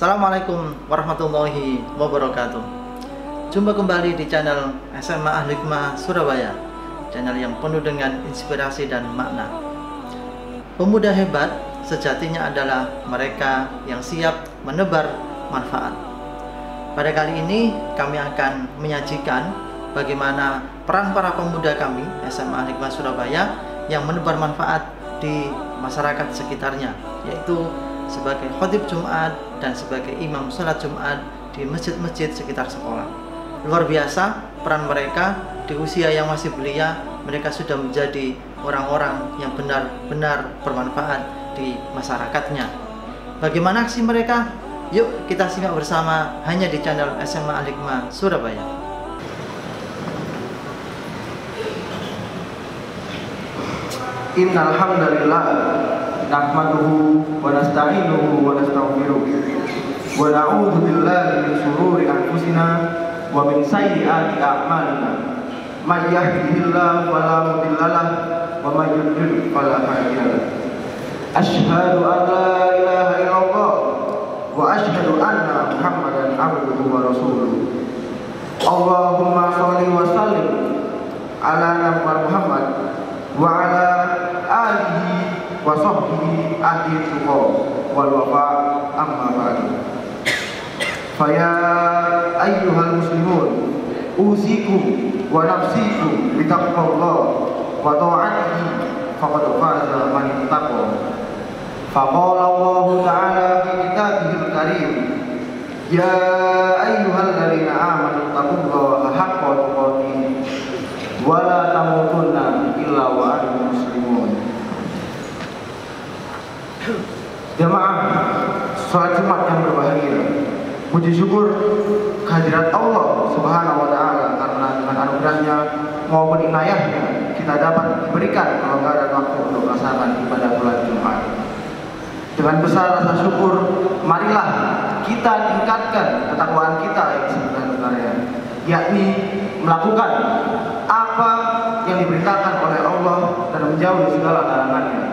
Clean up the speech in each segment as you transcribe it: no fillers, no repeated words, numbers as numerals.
Assalamualaikum warahmatullahi wabarakatuh. Jumpa kembali di channel SMA Al-Hikmah Surabaya, channel yang penuh dengan inspirasi dan makna. Pemuda hebat sejatinya adalah mereka yang siap menebar manfaat. Pada kali ini kami akan menyajikan bagaimana peran para pemuda kami SMA Al-Hikmah Surabaya yang menebar manfaat di masyarakat sekitarnya, yaitu sebagai khatib Jumat dan sebagai imam salat Jumat di masjid-masjid sekitar sekolah. Luar biasa peran mereka di usia yang masih belia. Mereka sudah menjadi orang-orang yang benar-benar bermanfaat di masyarakatnya. Bagaimana aksi mereka? Yuk kita simak bersama hanya di channel SMA Al-Hikmah Surabaya. Innal hamdalillah nahmaduhu wa nasta'inuhu wa nastaghfiruh wa na'udzu billahi min shururi anfusina wa min sayyiati a'malina. May yahdihillahu fala mudilla lahu wa may yudlil fala hadiya lahu. Asyhadu an la ilaha illallah wa asyhadu anna Muhammadan abduhu wa rasuluh. Allahumma shalli wa sallim ala nabiyyina Muhammad wa ala alihi wa sahbihi ahli tuqa wal wafa amma ba'du. Faya ayyuhal muslimun usikum wa nafsikum bi taqwallah wa ta'atihi faqad faza man ittaqa. Faqala Allah ta'ala fi kitabihil karim, ya ayyuhalladzina amanu taqullaha haqqa tuqatih wa la tamutunna illa wa antum muslimun. Jamaah salat Jumat yang berbahagia, puji syukur kehadirat Allah Subhanahu wa taala karena dengan anugerahnya maupun inayahnya kita dapat diberikan kelonggaran waktu untuk melaksanakan ibadah bulan Jumat. Dengan besar rasa syukur, marilah kita tingkatkan ketakwaan kita yang sebenarnya, yakni melakukan apa yang diperintahkan oleh Allah dan menjauhi segala larangannya.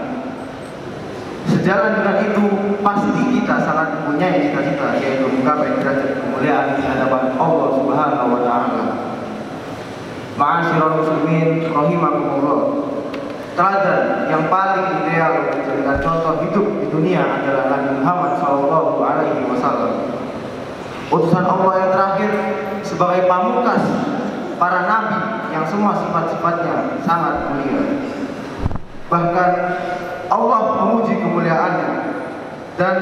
Sejalan dengan itu, pasti kita sangat mempunyai cita-cita, yaitu menggapai derajat kemuliaan di hadapan Allah Subhanahu wa taala. Ma'asyiral muslimin rahimakumullah. Teladan yang paling ideal untuk dijadikan contoh hidup di dunia adalah Nabi Muhammad SAW, utusan Allah yang terakhir sebagai pamungkas para nabi yang semua sifat-sifatnya sangat mulia. Bahkan Allah memuji kemuliaannya dan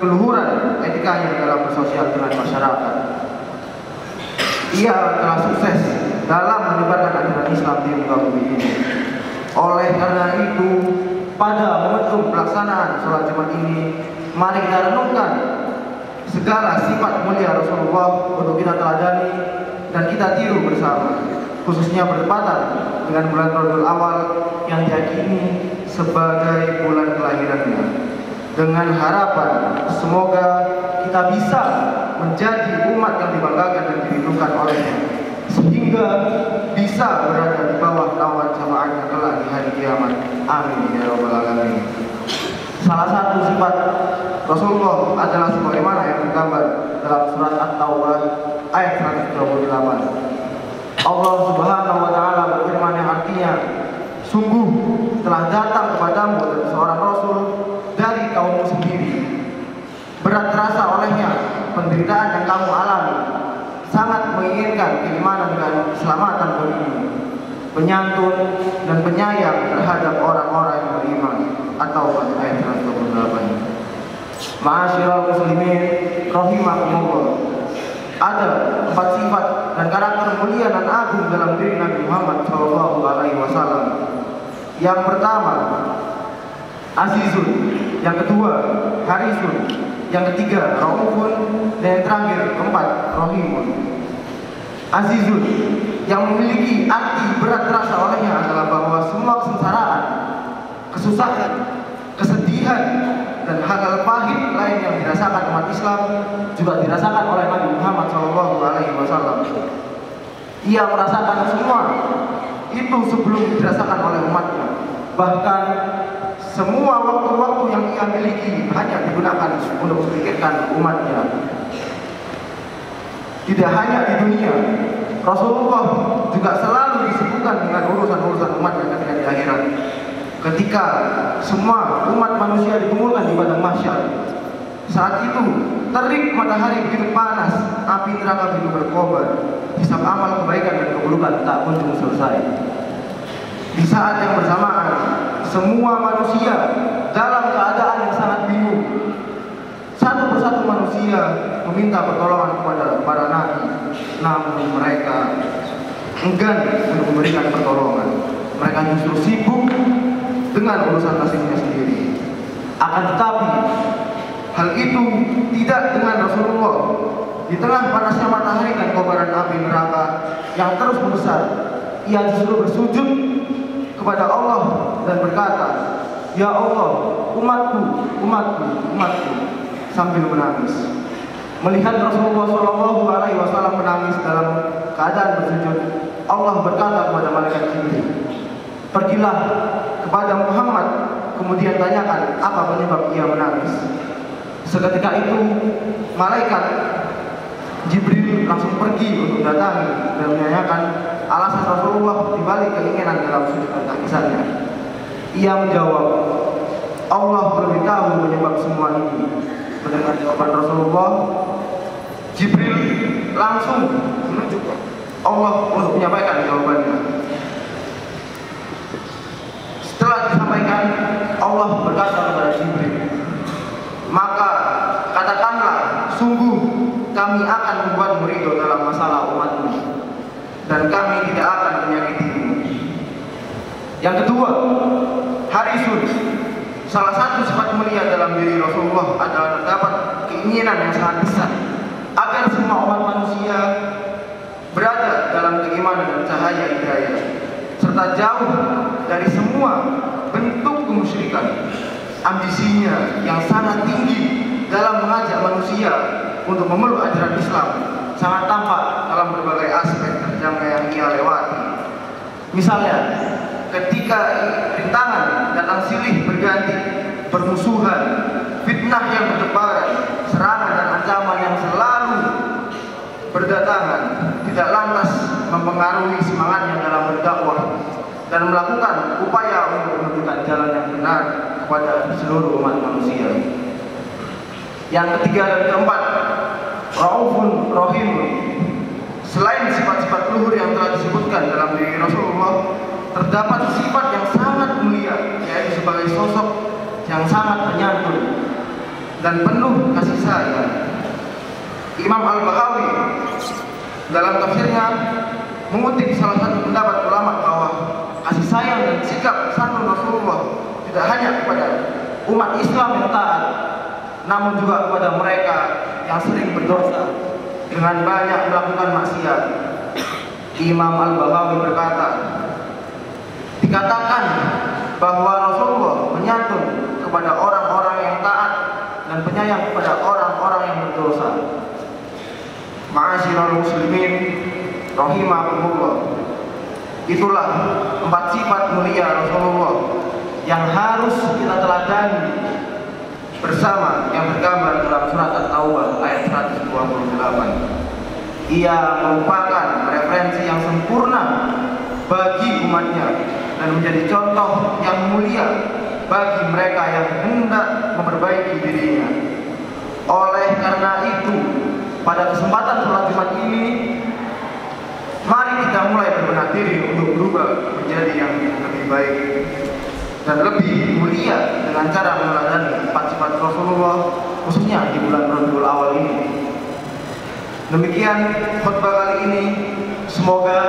keluhuran etikanya dalam bersosial dengan masyarakat. Ia telah sukses dalam menyebarkan ajaran Islam di muka bumi ini. Oleh karena itu, pada momentum pelaksanaan sholat Jumat ini, mari kita renungkan segala sifat mulia Rasulullah untuk kita teladani dan kita tiru bersama, khususnya bertepatan dengan bulan Rabiul Awal yang diyakini sebagai bulan kelahirannya. Dengan harapan semoga kita bisa menjadi umat yang dibanggakan dan dirindukan olehnya, sehingga bisa berada di bawah naungan syafaatnya kelak di hari kiamat. Amin ya rabbal alamin. Salah satu sifat Rasulullah adalah sebagaimana yang tergambar dalam surat At-Taubah ayat 128. Allah Subhanahu wa taala berfirman yang artinya, sungguh telah datang kepadamu seorang rasul dari kaummu sendiri. Berat terasa olehnya penderitaan yang kamu alami, sangat menginginkan keimanan dan keselamatan bagimu, penyantun dan penyayang terhadap orang-orang yang beriman. Atau ayat 128. Ma'asyiral muslimin rahimakumullah. Ada 4 sifat dan karakter mulia dan agung dalam diri Nabi Muhammad SAW. Yang pertama, azizun. Yang kedua, harisun. Yang ketiga, raufun. Dan yang terakhir, keempat, rahimun. Azizun, yang memiliki arti berat terasa olehnya adalah bahwa semua kesengsaraan, kesusahan, kesedihan, dan hal-hal pahit lain yang dirasakan umat Islam juga dirasakan oleh Nabi Muhammad SAW. Ia merasakan semua itu sebelum dirasakan oleh umatnya. Bahkan semua waktu-waktu yang ia miliki hanya digunakan untuk memikirkan umatnya. Tidak hanya di dunia, Rasulullah juga selalu disebutkan dengan urusan-urusan umatnya ketika di akhirat. Ketika semua umat manusia dikumpulkan di padang mahsyar, saat itu terik matahari begitu panas, api neraka begitu berkobar, hisab amal kebaikan dan keburukan tak kunjung selesai. Di saat yang bersamaan, semua manusia dalam keadaan yang sangat bingung. Satu persatu manusia meminta pertolongan kepada para nabi, namun mereka enggan untuk memberikan pertolongan. Mereka justru sibuk dengan urusan nasibnya sendiri. Akan tetapi hal itu tidak dengan Rasulullah. Di tengah panasnya matahari dan kobaran api neraka yang terus membesar, ia justru bersujud kepada Allah dan berkata, "Ya Allah, umatku, umatku, umatku," sambil menangis. Melihat Rasulullah SAW menangis dalam keadaan bersujud, Allah berkata kepada malaikat Jibril, "Pergilah kepada Muhammad, kemudian tanyakan apa penyebab ia menangis." Seketika itu malaikat Jibril langsung pergi untuk datangi dan menanyakan alasan Rasulullah dibalik keinginan dalam sujud dan tangisannya. Ia menjawab, "Allah lebih tahu menyebab semua ini." Mendengar jawaban Rasulullah, Jibril langsung menuju Allah untuk menyampaikan jawabannya. Setelah disampaikan, Allah berkata kepada Jibril, "Maka katakanlah, sungguh kami akan membuatmu ridho dalam masalah umatmu, dan kami tidak akan menyakitimu." Yang kedua, harisun. Salah satu sifat mulia dalam diri Rasulullah adalah terdapat keinginan yang sangat besar agar semua umat manusia berada dalam keimanan dan cahaya hidayah, serta jauh dari semua bentuk kemusyrikan. Ambisinya yang sangat tinggi dalam mengajak manusia untuk memeluk ajaran Islam sangat tampak dalam berbagai aspek terjangka yang ia lewati. Misalnya, ketika rintangan datang silih berganti, permusuhan, fitnah yang bertebaran, serangan dan ancaman yang selalu berdatangan, tidak lantas mempengaruhi semangatnya dalam berdakwah dan melakukan upaya untuk menunjukkan jalan yang benar kepada seluruh umat manusia. Yang ketiga dan keempat, Raufun Rahim. Selain sifat-sifat luhur yang telah disebutkan dalam diri Rasulullah, terdapat sifat yang sangat mulia, yaitu sebagai sosok yang sangat penyantun dan penuh kasih sayang. Imam Al-Bahawi dalam tafsirnya mengutip salah satu pendapat ulama bahwa kasih sayang dan sikap santun Rasulullah tidak hanya kepada umat Islam yang taat, namun juga kepada mereka yang sering berdosa dengan banyak melakukan maksiat. Imam Al-Bahawi berkata, dikatakan bahwa Rasulullah menyantun kepada orang-orang yang taat dan penyayang kepada orang-orang yang berdosa. Ma'asyiral muslimin rahimakumullah. Itulah 4 sifat mulia Rasulullah yang harus kita teladani bersama yang tergambar dalam surat At-Taubah ayat 128. Ia merupakan referensi yang sempurna bagi umatnya dan menjadi contoh yang mulia bagi mereka yang hendak memperbaiki dirinya. Oleh karena itu, pada kesempatan sholat Jumat ini, mari kita mulai berbenah diri untuk berubah menjadi yang lebih baik dan lebih mulia dengan cara meneladani 4 sifat Rasulullah, khususnya di bulan Rabiul Awal ini. Demikian khutbah kali ini, semoga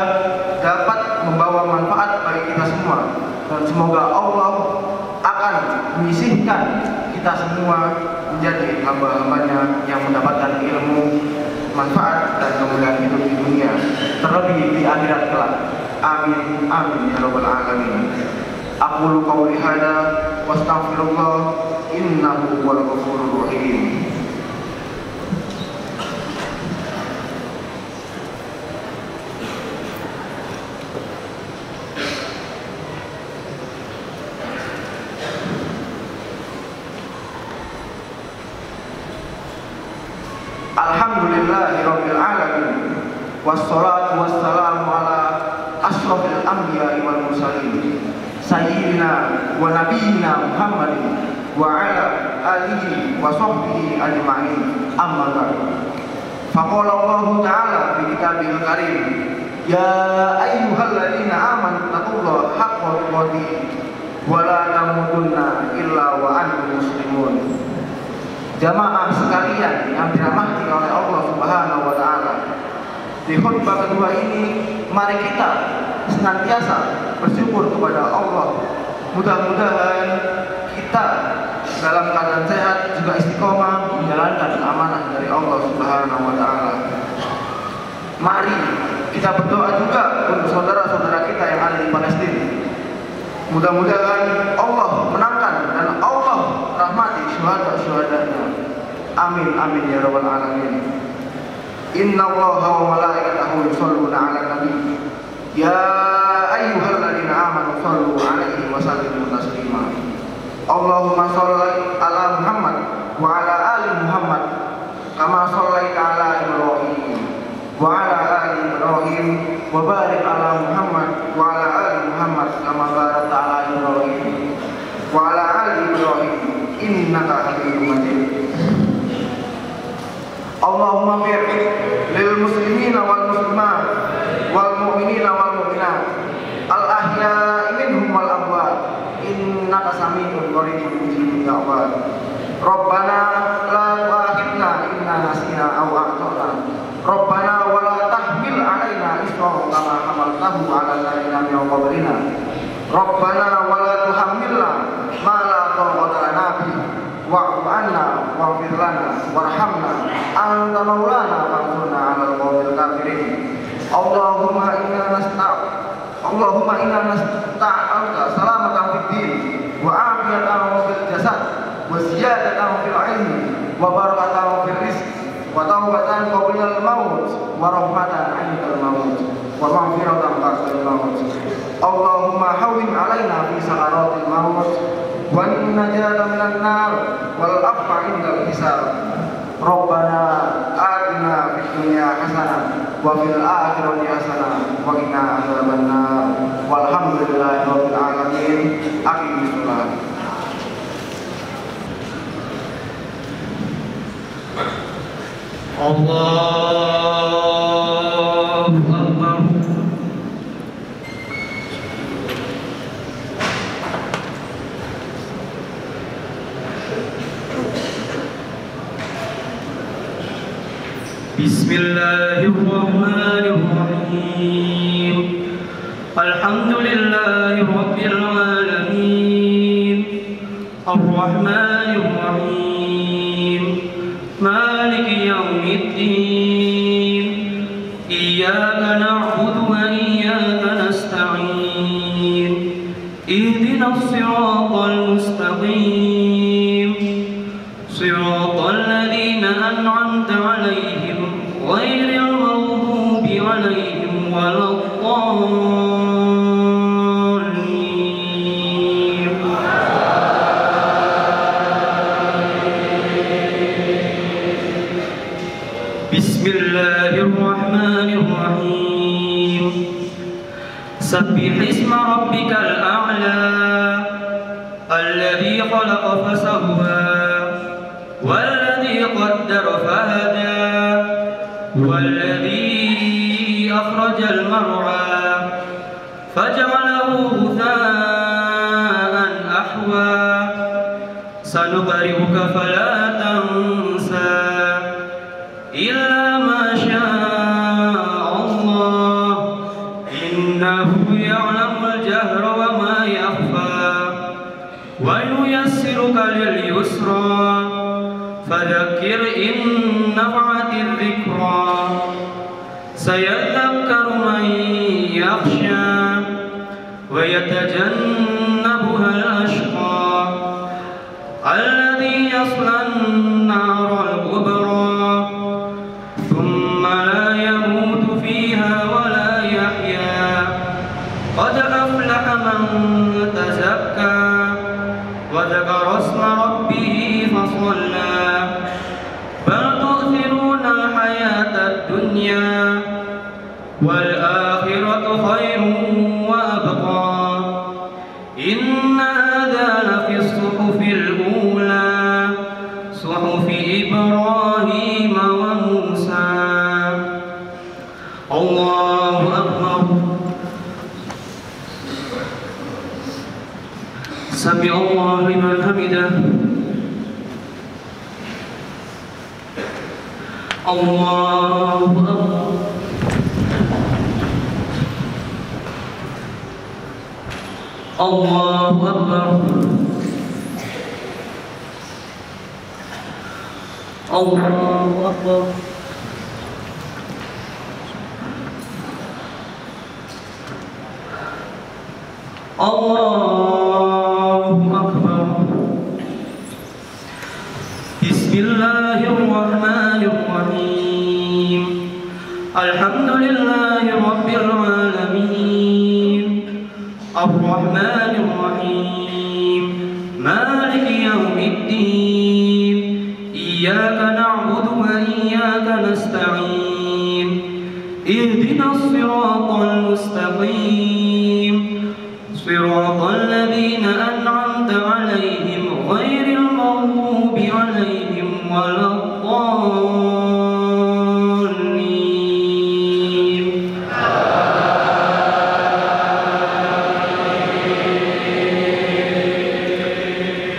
dapat membawa manfaat bagi kita semua, dan semoga Allah akan menyisihkan kita semua menjadi hamba-hambanya yang mendapatkan ilmu, manfaat dan kemuliaan hidup di dunia, terlebih di akhirat kelak. Amin amin ya rabbal alamin. Aqulu qawli hadza wa astaghfirullah innahu huwal ghafurur rahim. Alhamdulillahi Rabbil Alamin. Wassalatu wassalamu ala ashrafil anbiya'i wal mursalin Sayyidina wa nabiyina Muhammadin wa ala alihi wa sahbihi ajma'in. Amma ba'du. Faqala Allah Ta'ala fi kitabil karim, ya ayyuhalladzina amanu taqullaha haqqa tuqatih wa la tamutunna illa wa antum muslimun. Jamaah sekalian yang dirahmati oleh Allah Subhanahu wa Ta'ala, di khutbah kedua ini mari kita senantiasa bersyukur kepada Allah. Mudah-mudahan kita dalam keadaan sehat juga istiqomah menjalankan amanah dari Allah Subhanahu wa Ta'ala. Mari kita berdoa juga untuk saudara-saudara kita yang ada di Palestina. Mudah-mudahan Allah menangkan dan Allah rahmati syuhada-syuhadanya. Amin amin ya rabbal alamin. Inna Allaha wa malaikatahu yusholluna 'alan nabi. Ya ayyuhalladzina amanu shallu 'alaihi wa sallimu taslima. Allahumma shalli ala Muhammad wa ala ali Muhammad kama shallaita ala Ibrahim wa ala ali Ibrahim wa barik ala Muhammad wa ala ali Muhammad kama barakta ala Ibrahim wa ala ali Ibrahim innaka Hamidum Majid. Allahumma fir lil muslimina wal muslimat wal mu'minina wal mu'minat al ahya'i minhum wal amwat innaka sami'un qaribun mujibud da'wat. Rabbana la tu'akhidna in nasina aw akhtana. Rabbana wa la tahmil 'alaina isran kama hamaltahu 'alal ladzina min qablina. Rabbana wa la tuhammilna ma la taqata lana bihi wa'fu 'anna waghfir lana warhamna anta maulana fansurna 'alal qawmil kafirin. Allahumma inna nasta'aluka salamatan fid din wa afiyatan fil jasad wa ziyadatan fil ilmi wa barakatan fil rizq wa tawbatan qabla al maut wa rahmatan 'inda al maut wa maghfiratan ba'da al maut. Allahumma hawwin 'alaina fi sakaratil maut wa najata minan nar wal afwa 'inda al hisab. Rabbana atina fid dunya hasanah wa fil akhirati hasanah wa qina adzabannar. Walhamdulillahi rabbil alamin. Aqimis shalah. Allahu akbar. Bismillahirrahmanirrahim. Alhamdulillahi rabbil alamin. Ar-Rahmanir Rahim. Maliki yaumiddin. Iyyaka na'budu wa iyyaka nasta'in. Ihdinas siratal mustaqim. Siratal ladzina an'amta 'alaihim ghairil maghdubi 'alaihim waladdallin. Bismillahirrahmanirrahim. Sabbih isma rabbikal a'la alladzi khalaqa fasawwa والذي قدر فهدى والذي أخرج المرعى فجعله غثاء أحوى سنقرئك فلا تنسى إلا ما شاء الله إنه يعلم الجهر وما يخفى ونيسرك لليسرى فذكر إن نفعت الذكرى سيذكر من يخشى ويتجنبها الأشقى الذي يصلى النار الكبرى ثم لا يموت فيها ولا يحيا قد أفلح من تزكى وذكر اسم ربه فصلى بل تؤثرون الحياة والآخرة خير وأبقى إن هذا لفي الصحف الأولى صحف إبراهيم وموسى. الله أكبر. سمع الله لمن حمده. الله أكبر. الله أكبر. الله أكبر. الله أكبر. بسم الله الرحمن الرحيم. الحمد لله رب العالمين الرحمن الرحيم مالك يوم الدين إياك نعبد وإياك نستعين اهدنا الصراط المستقيم صراط الذين أنعمت عليهم غير المغضوب عليهم ولا الضالين.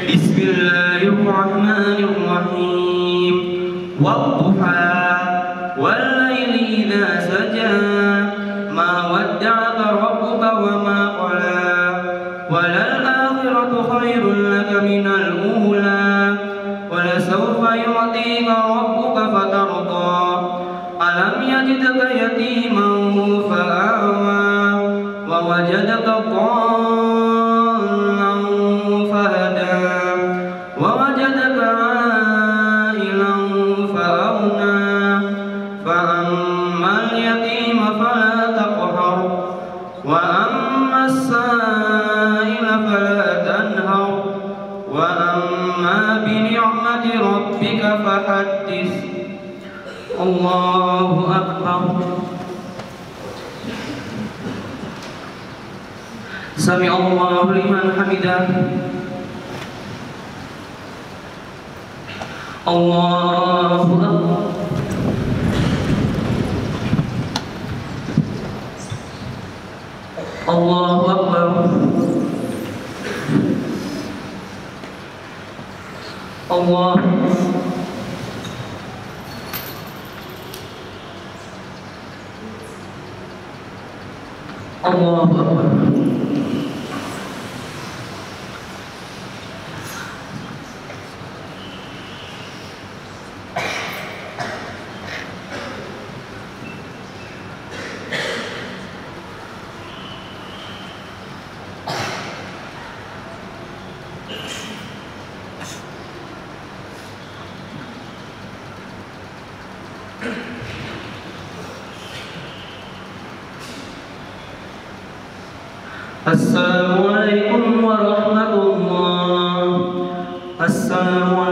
بسم الله الرحمن الرحيم والضحى والليل إذا سجى ما ودعك ربك وما قلى وللآخرة خير لك من الأولى ولسوف يعطيك ربك فترضى ألم يجدك يتيما فآوى ووجدك ضالا فهدى ووجدك عائلا فأغنى فأما اليتيم فلا تقهر وأما السائل فلا تنهر وأما بنعمة ربك فحدث. الله أكبر. سمع الله لمن حمده. الله أكبر. الله أكبر. الله الله أكبر. Assalamualaikum warahmatullahi wabarakatuh.